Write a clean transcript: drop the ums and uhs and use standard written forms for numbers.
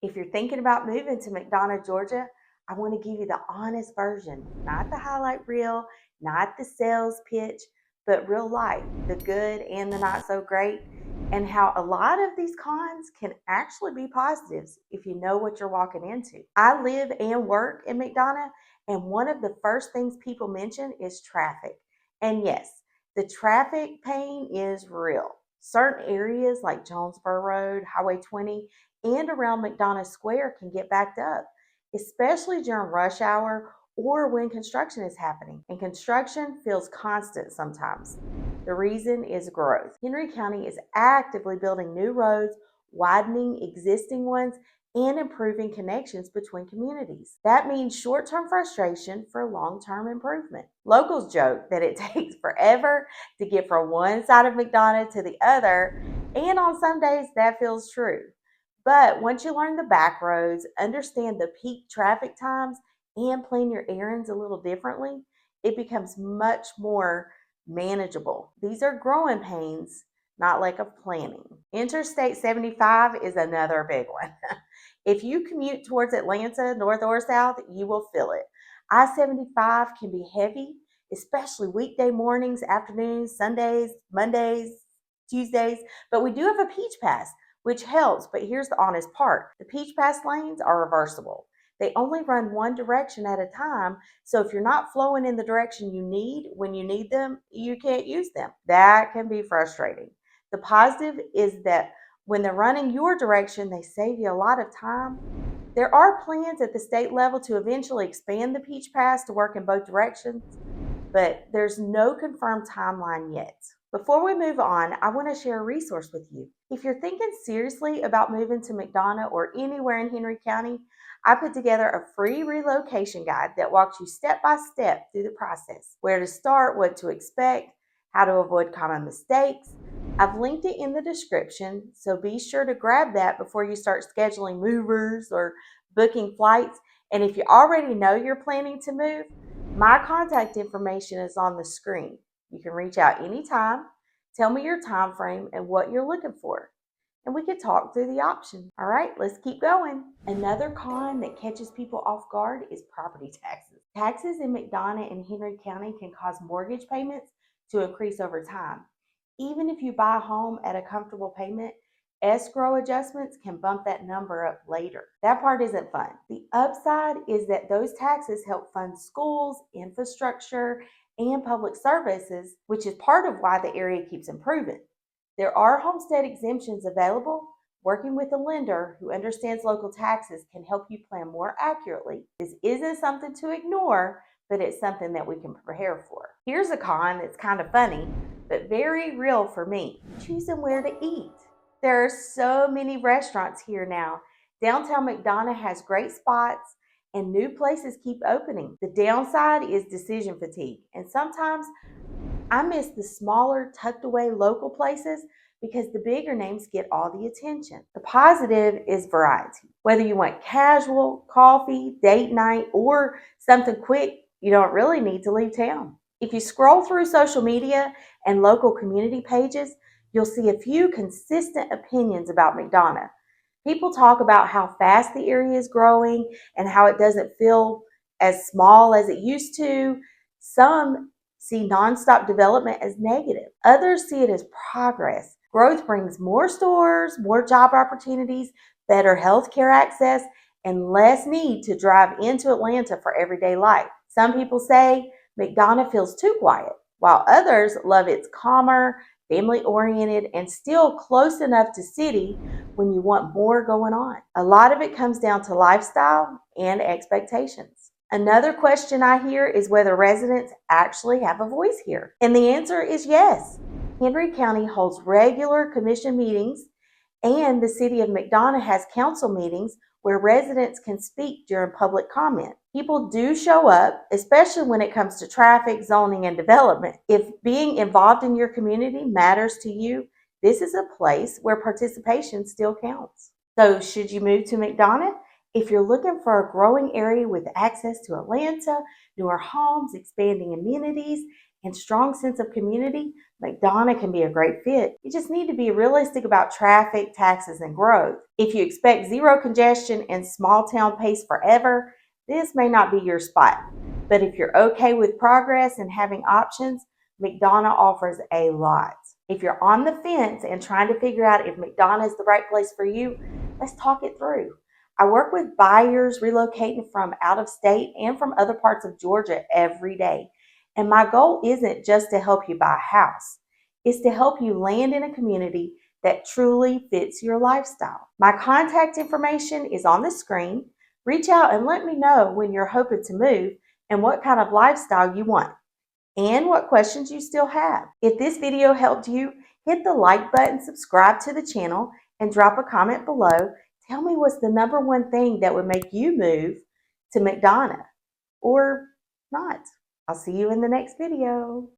If you're thinking about moving to McDonough, Georgia, I want to give you the honest version, not the highlight reel, not the sales pitch, but real life, the good and the not so great, and how a lot of these cons can actually be positives if you know what you're walking into. I live and work in McDonough, and one of the first things people mention is traffic. And yes, the traffic pain is real. Certain areas like Jonesboro Road, Highway 20, and around McDonough Square can get backed up, especially during rush hour or when construction is happening. And construction feels constant sometimes. The reason is growth. Henry County is actively building new roads, widening existing ones, and improving connections between communities. That means short term frustration for long term improvement. Locals joke that it takes forever to get from one side of McDonough to the other, and on some days that feels true. But once you learn the back roads, understand the peak traffic times, and plan your errands a little differently, it becomes much more manageable. These are growing pains, not lack of planning. Interstate 75 is another big one. If you commute towards Atlanta, north or south, you will feel it. I 75 can be heavy, especially weekday mornings, afternoons, Sundays, Mondays, Tuesdays, but we do have a Peach Pass, which helps. But here's the honest part: the Peach Pass lanes are reversible. They only run one direction at a time, so if you're not flowing in the direction you need when you need them, you can't use them. That can be frustrating. The positive is that when they're running your direction, they save you a lot of time. There are plans at the state level to eventually expand the Peach Pass to work in both directions, but there's no confirmed timeline yet. Before we move on, I want to share a resource with you. If you're thinking seriously about moving to McDonough or anywhere in Henry County, I put together a free relocation guide that walks you step by step through the process: where to start, what to expect, how to avoid common mistakes. I've linked it in the description, so be sure to grab that before you start scheduling movers or booking flights. And if you already know you're planning to move, my contact information is on the screen. You can reach out anytime, tell me your time frame and what you're looking for, and we could talk through the options. All right, let's keep going. Another con that catches people off guard is property taxes. Taxes in McDonough and Henry County can cause mortgage payments to increase over time. Even if you buy a home at a comfortable payment, escrow adjustments can bump that number up later. That part isn't fun. The upside is that those taxes help fund schools, infrastructure, and public services, which is part of why the area keeps improving. There are homestead exemptions available. Working with a lender who understands local taxes can help you plan more accurately. This isn't something to ignore, but it's something that we can prepare for. Here's a con that's kind of funny, but very real for me: choosing where to eat. There are so many restaurants here now. Downtown McDonough has great spots, and new places keep opening. The downside is decision fatigue, and sometimes I miss the smaller, tucked away local places because the bigger names get all the attention. The positive is variety. Whether you want casual, coffee, date night, or something quick, you don't really need to leave town. If you scroll through social media and local community pages, you'll see a few consistent opinions about McDonough. People talk about how fast the area is growing and how it doesn't feel as small as it used to. Some see nonstop development as negative. Others see it as progress. Growth brings more stores, more job opportunities, better healthcare access, and less need to drive into Atlanta for everyday life. Some people say McDonough feels too quiet, while others love its calmer, family-oriented, and still close enough to city when you want more going on. A lot of it comes down to lifestyle and expectations. Another question I hear is whether residents actually have a voice here. And the answer is yes. Henry County holds regular commission meetings, and the city of McDonough has council meetings where residents can speak during public comment. People do show up, especially when it comes to traffic, zoning, and development. If being involved in your community matters to you, this is a place where participation still counts. So, should you move to McDonough? If you're looking for a growing area with access to Atlanta, newer homes, expanding amenities, and strong sense of community, McDonough can be a great fit. You just need to be realistic about traffic, taxes, and growth. If you expect zero congestion and small town pace forever, this may not be your spot. But if you're okay with progress and having options, McDonough offers a lot. If you're on the fence and trying to figure out if McDonough is the right place for you, let's talk it through. I work with buyers relocating from out of state and from other parts of Georgia every day. And my goal isn't just to help you buy a house, it's to help you land in a community that truly fits your lifestyle. My contact information is on the screen. Reach out and let me know when you're hoping to move and what kind of lifestyle you want and what questions you still have. If this video helped you, hit the like button, subscribe to the channel, and drop a comment below. Tell me what's the number one thing that would make you move to McDonough or not. I'll see you in the next video.